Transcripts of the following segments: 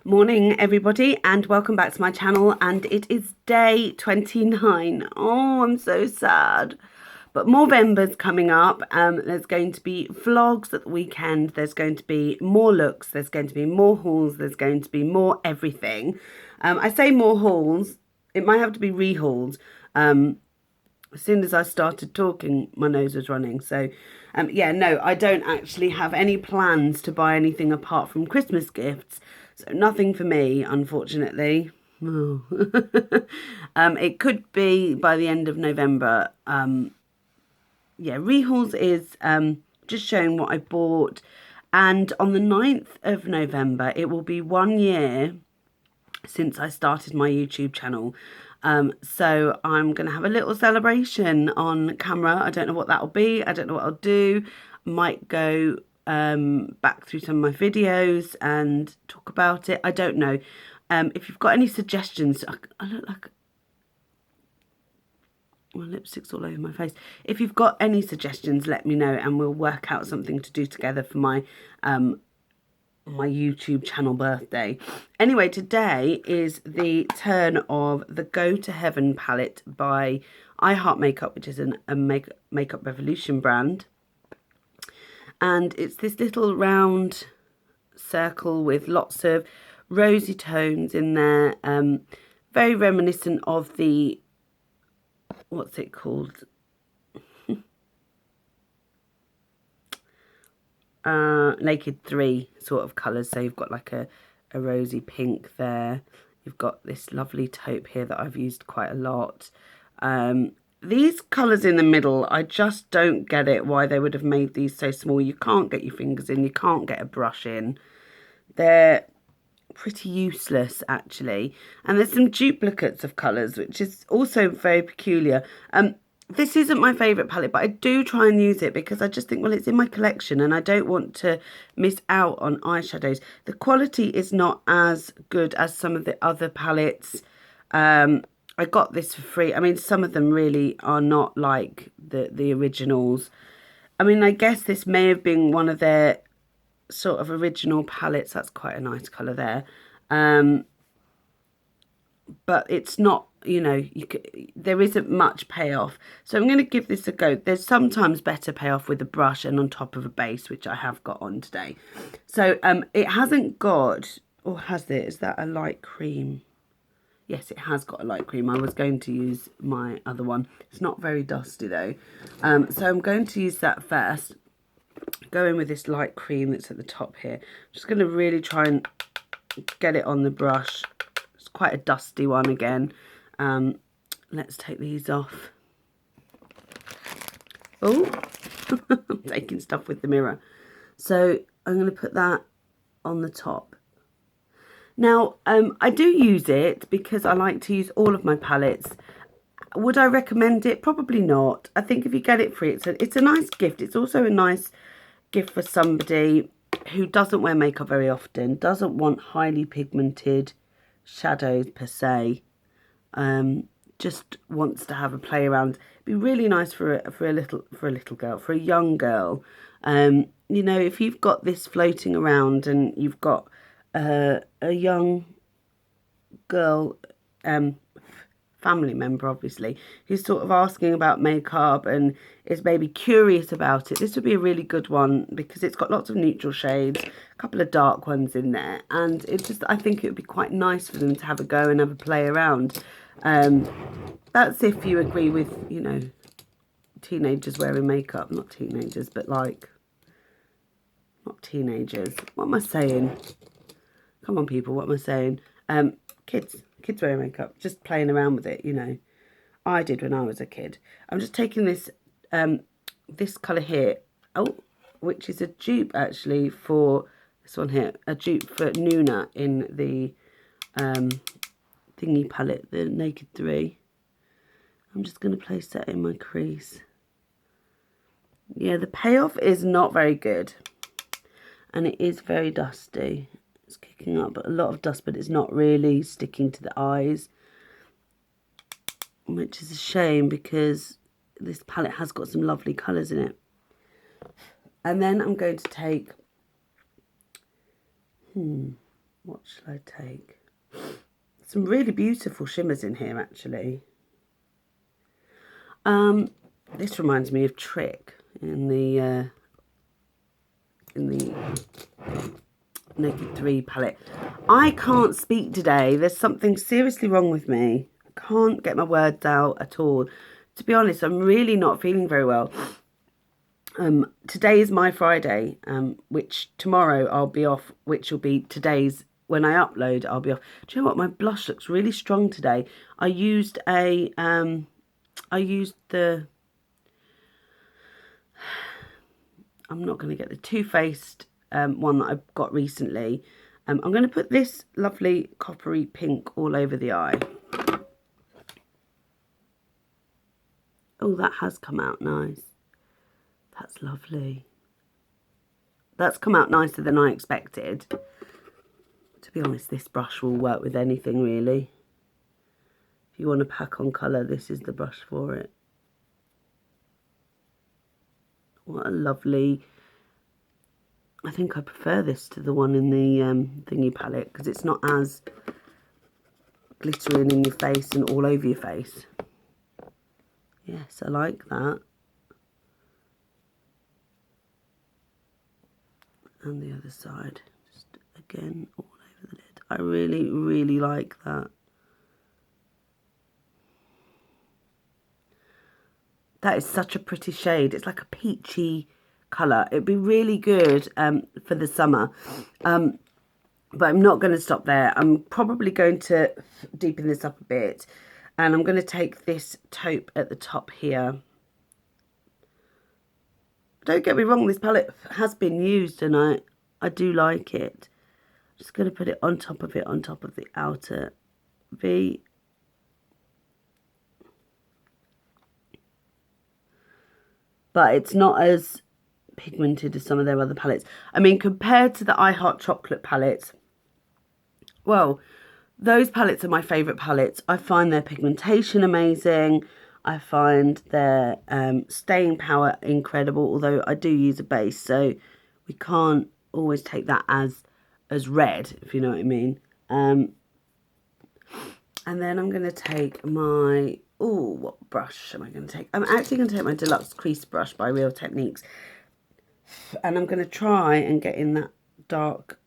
Morning everybody, and welcome back to my channel. And it is day 29. Oh, I'm so sad, but Movember's coming up. There's going to be vlogs at the weekend, there's going to be more looks, there's going to be more hauls, there's going to be more everything. I say more hauls, it might have to be re-hauls. As soon as I started talking, my nose was running. So yeah, no, I don't actually have any plans to buy anything apart from Christmas gifts. So nothing for me, unfortunately. Oh. It could be by the end of November. Yeah, rehauls is just showing what I bought. And on the 9th of November, it will be 1 year since I started my YouTube channel. So I'm going to have a little celebration on camera. I don't know what that'll be. I don't know what I'll do. I might go back through some of my videos and talk about it. I don't know. If you've got any suggestions, I look like my lipstick's all over my face. If you've got any suggestions, let me know and we'll work out something to do together for my YouTube channel birthday. Anyway, today is the turn of the Go to Heaven palette by I Heart Makeup, which is a Makeup Revolution brand. And it's this little round circle with lots of rosy tones in there. Very reminiscent of the, what's it called? Naked 3 sort of colours. So you've got like a rosy pink there. You've got this lovely taupe here that I've used quite a lot. These colours in the middle, I just don't get it why they would have made these so small. You can't get your fingers in, you can't get a brush in. They're pretty useless actually. And there's some duplicates of colours, which is also very peculiar. This isn't my favourite palette, but I do try and use it because I just think, well, it's in my collection and I don't want to miss out on eyeshadows. The quality is not as good as some of the other palettes. I got this for free. I mean, some of them really are not like the originals. I mean, I guess this may have been one of their sort of original palettes. That's quite a nice colour there. But it's not, you know, there isn't much payoff. So I'm going to give this a go. There's sometimes better payoff with a brush and on top of a base, which I have got on today. So it hasn't got, or has it? Is that a light cream? Yes, it has got a light cream. I was going to use my other one. It's not very dusty though. So I'm going to use that first. Go in with this light cream that's at the top here. I'm just going to really try and get it on the brush. It's quite a dusty one again. Let's take these off. Oh, I'm taking stuff with the mirror. So I'm going to put that on the top. Now, I do use it because I like to use all of my palettes. Would I recommend it? Probably not. I think if you get it free, it's a nice gift. It's also a nice gift for somebody who doesn't wear makeup very often, doesn't want highly pigmented shadows per se, just wants to have a play around. It'd be really nice for a little girl, for a young girl. You know, if you've got this floating around and you've got a young girl, family member obviously, who's sort of asking about makeup and is maybe curious about it, this would be a really good one because it's got lots of neutral shades, a couple of dark ones in there, and it just, I think it would be quite nice for them to have a go and have a play around. That's if you agree with, you know, teenagers wearing makeup. Not teenagers, but like, not teenagers, what am I saying? Come on, people, what am I saying? Kids wearing makeup, just playing around with it, you know. I did when I was a kid. I'm just taking this, this colour here, which is a dupe actually for this one here, a dupe for Nuna in the thingy palette, the Naked 3. I'm just going to place that in my crease. Yeah, the payoff is not very good, and it is very dusty. It's kicking up a lot of dust, but it's not really sticking to the eyes, which is a shame because this palette has got some lovely colours in it. And then I'm going to take What shall I take? Some really beautiful shimmers in here, actually. This reminds me of Trick in the Naked 3 palette. I can't speak today. There's something seriously wrong with me. I can't get my words out at all. To be honest, I'm really not feeling very well. Today is my Friday, which tomorrow I'll be off, which will be today's, when I upload, I'll be off. Do you know what? My blush looks really strong today. I used the, I'm not going to get the Too Faced one that I got recently. I'm going to put this lovely coppery pink all over the eye. Oh, that has come out nice. That's lovely. That's come out nicer than I expected. To be honest, this brush will work with anything, really. If you want to pack on colour, this is the brush for it. What a lovely... I think I prefer this to the one in the thingy palette, because it's not as glittering in your face and all over your face. Yes, I like that. And the other side, just again all over the lid. I really, really like that. That is such a pretty shade. It's like a peachy colour. It'd be really good for the summer. But I'm not going to stop there. I'm probably going to deepen this up a bit. And I'm going to take this taupe at the top here. Don't get me wrong, this palette has been used and I do like it. I'm just going to put it on top of it, on top of the outer V. But it's not as pigmented as some of their other palettes. I mean, compared to the I Heart Chocolate palettes, well, those palettes are my favourite palettes. I find their pigmentation amazing. I find their staying power incredible, although I do use a base, so we can't always take that as red, if you know what I mean. And then I'm going to take my... Oh, what brush am I going to take? I'm actually going to take my Deluxe Crease Brush by Real Techniques. And I'm going to try and get in that dark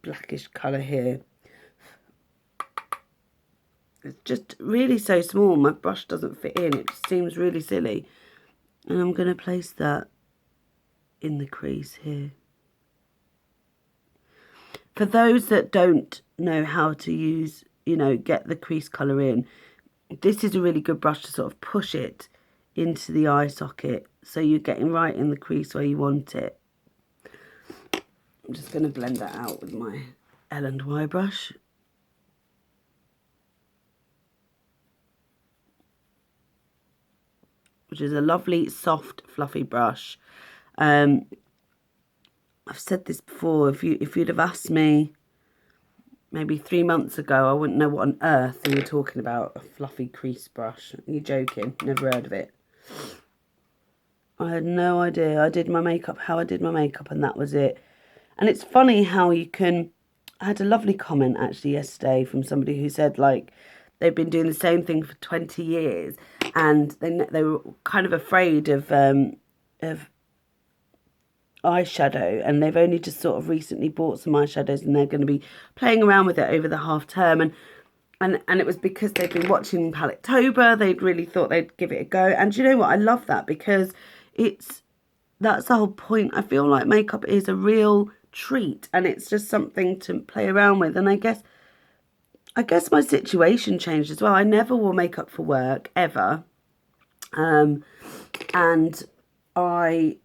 blackish colour here. It's just really so small. My brush doesn't fit in. It just seems really silly. And I'm going to place that in the crease here. For those that don't know how to use, you know, get the crease colour in, this is a really good brush to sort of push it into the eye socket. So you're getting right in the crease where you want it. I'm just going to blend that out with my L&Y brush. Which is a lovely, soft, fluffy brush. I've said this before. If you'd have asked me maybe 3 months ago, I wouldn't know what on earth you were talking about. A fluffy crease brush. Are you joking? Never heard of it. I had no idea. I did my makeup how I did my makeup, and that was it. And it's funny how you can... I had a lovely comment actually yesterday from somebody who said, like, they've been doing the same thing for 20 years and they were kind of afraid of eyeshadow, and they've only just sort of recently bought some eyeshadows and they're going to be playing around with it over the half term, and it was because they've been watching Palettetober. They'd really thought they'd give it a go, and you know what, I love that, because that's the whole point. I feel like makeup is a real treat and it's just something to play around with. And I guess my situation changed as well. I never wore makeup for work, ever. And I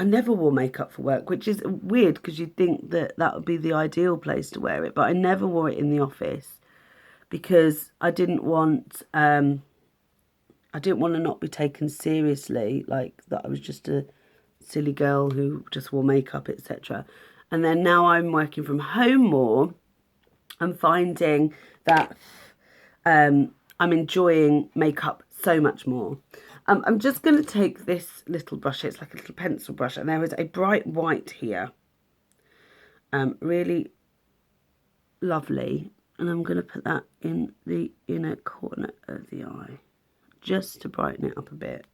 never wore makeup for work, which is weird because you'd think that would be the ideal place to wear it. But I never wore it in the office because I didn't want to not be taken seriously, like that I was just a silly girl who just wore makeup, etc. And then now I'm working from home more. I'm finding that I'm enjoying makeup so much more. I'm just going to take this little brush. It's like a little pencil brush, and there is a bright white here. Really lovely. And I'm going to put that in the inner corner of the eye, just to brighten it up a bit.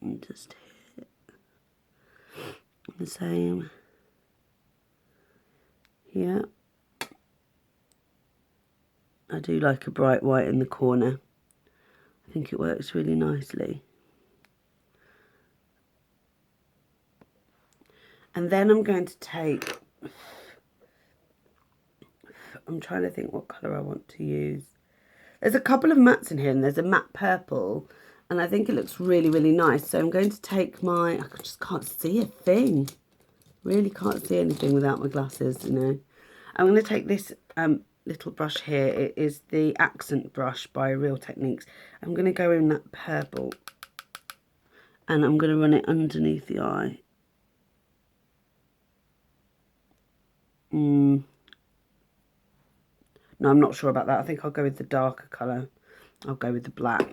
And just here. The same here. I do like a bright white in the corner. I think it works really nicely. And then I'm going to take, I'm trying to think what colour I want to use. There's a couple of mattes in here, and there's a matte purple, and I think it looks really, really nice. So I'm going to take my, I just can't see a thing. Really can't see anything without my glasses, you know. I'm going to take this little brush here. It is the accent brush by Real Techniques. I'm going to go in that purple, and I'm going to run it underneath the eye. No, I'm not sure about that. I think I'll go with the darker colour. I'll go with the black.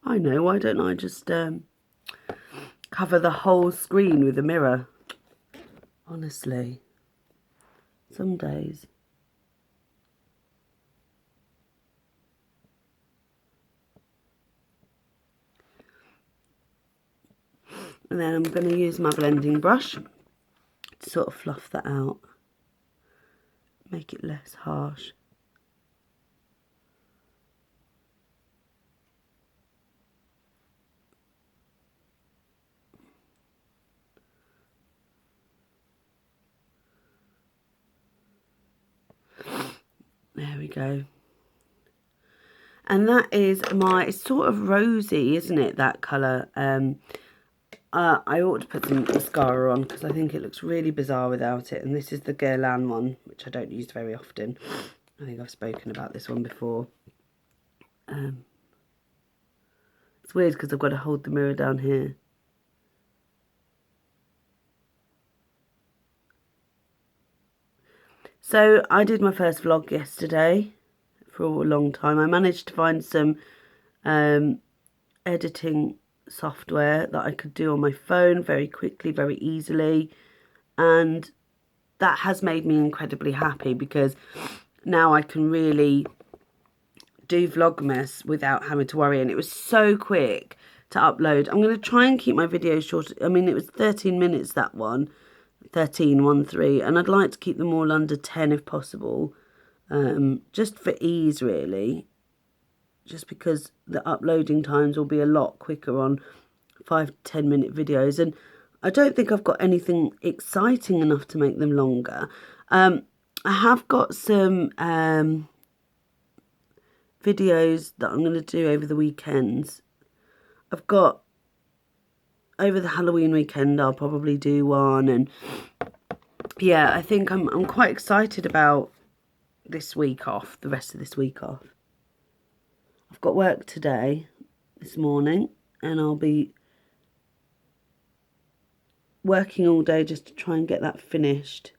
I know, why don't I just cover the whole screen with a mirror? Honestly, some days. And then I'm going to use my blending brush to sort of fluff that out, make it less harsh. There we go. And that is my, it's sort of rosy, isn't it, that colour? I ought to put some mascara on because I think it looks really bizarre without it. And this is the Guerlain one, which I don't use very often. I think I've spoken about this one before. It's weird because I've got to hold the mirror down here. So I did my first vlog yesterday for a long time. I managed to find some editing software that I could do on my phone very quickly, very easily, and that has made me incredibly happy because now I can really do Vlogmas without having to worry. And it was so quick to upload. I'm going to try and keep my videos short. I mean, it was 13 minutes, that one, 13, and I'd like to keep them all under 10 if possible, just for ease really. Just because the uploading times will be a lot quicker on 5 to 10 minute videos, and I don't think I've got anything exciting enough to make them longer. I have got some videos that I'm going to do over the weekends. I've got, over the Halloween weekend, I'll probably do one, and yeah, I think I'm quite excited about this week off, the rest of this week off. I've got work today, this morning, and I'll be working all day just to try and get that finished.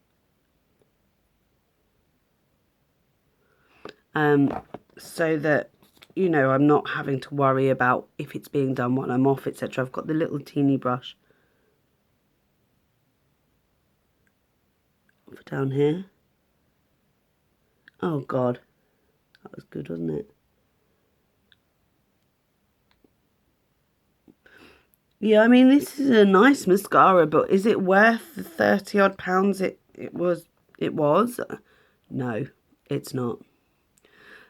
So that, you know, I'm not having to worry about if it's being done while I'm off, etc. I've got the little teeny brush for down here. Oh God, that was good, wasn't it? Yeah, I mean, this is a nice mascara, but is it worth the 30 odd pounds it was? No, it's not.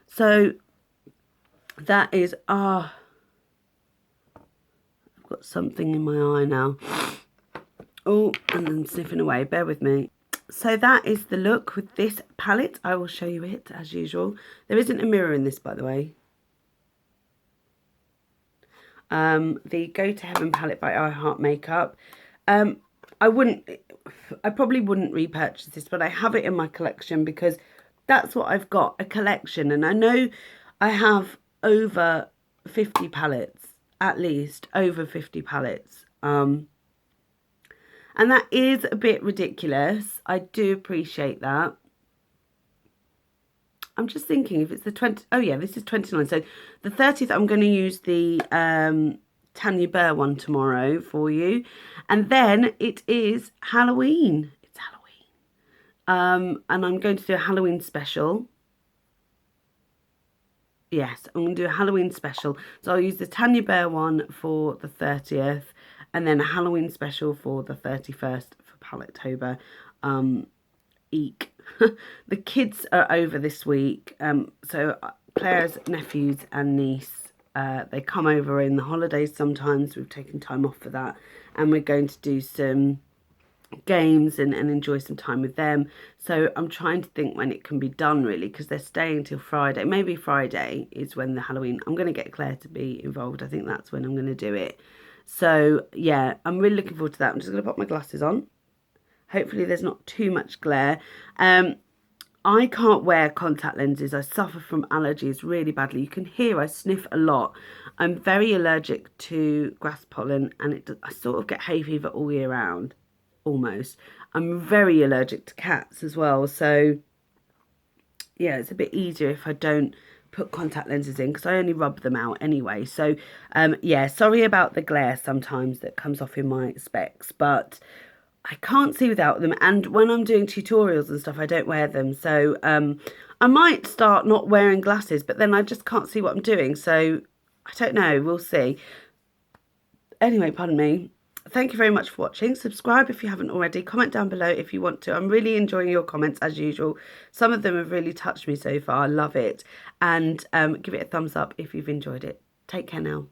So that is, I've got something in my eye now. Oh, and then sniffing away, bear with me. So that is the look with this palette. I will show you it as usual. There isn't a mirror in this, by the way. The Go to Heaven palette by I Heart Makeup. I probably wouldn't repurchase this, but I have it in my collection because that's what I've got, a collection. And I know I have over 50 palettes, at least over 50 palettes. And that is a bit ridiculous. I do appreciate that. I'm just thinking if it's the 20, oh yeah, this is 29. So the 30th, I'm going to use the Tanya Burr one tomorrow for you. And then it is Halloween. It's Halloween. And I'm going to do a Halloween special. Yes, I'm going to do a Halloween special. So I'll use the Tanya Burr one for the 30th. And then a Halloween special for the 31st for Palettetober. Eek. The kids are over this week. So Claire's nephews and niece, they come over in the holidays sometimes. We've taken time off for that. And we're going to do some games and enjoy some time with them. So I'm trying to think when it can be done, really, because they're staying till Friday. Maybe Friday is when the Halloween... I'm going to get Claire to be involved. I think that's when I'm going to do it. So, yeah, I'm really looking forward to that. I'm just going to put my glasses on. Hopefully there's not too much glare. I can't wear contact lenses. I suffer from allergies really badly. You can hear I sniff a lot. I'm very allergic to grass pollen, and I sort of get hay fever all year round, almost. I'm very allergic to cats as well. So, yeah, it's a bit easier if I don't put contact lenses in, because I only rub them out anyway. So, yeah, sorry about the glare sometimes that comes off in my specs, but I can't see without them, and when I'm doing tutorials and stuff, I don't wear them. So I might start not wearing glasses, but then I just can't see what I'm doing. So I don't know. We'll see. Anyway, pardon me. Thank you very much for watching. Subscribe if you haven't already. Comment down below if you want to. I'm really enjoying your comments as usual. Some of them have really touched me so far. I love it. And give it a thumbs up if you've enjoyed it. Take care now.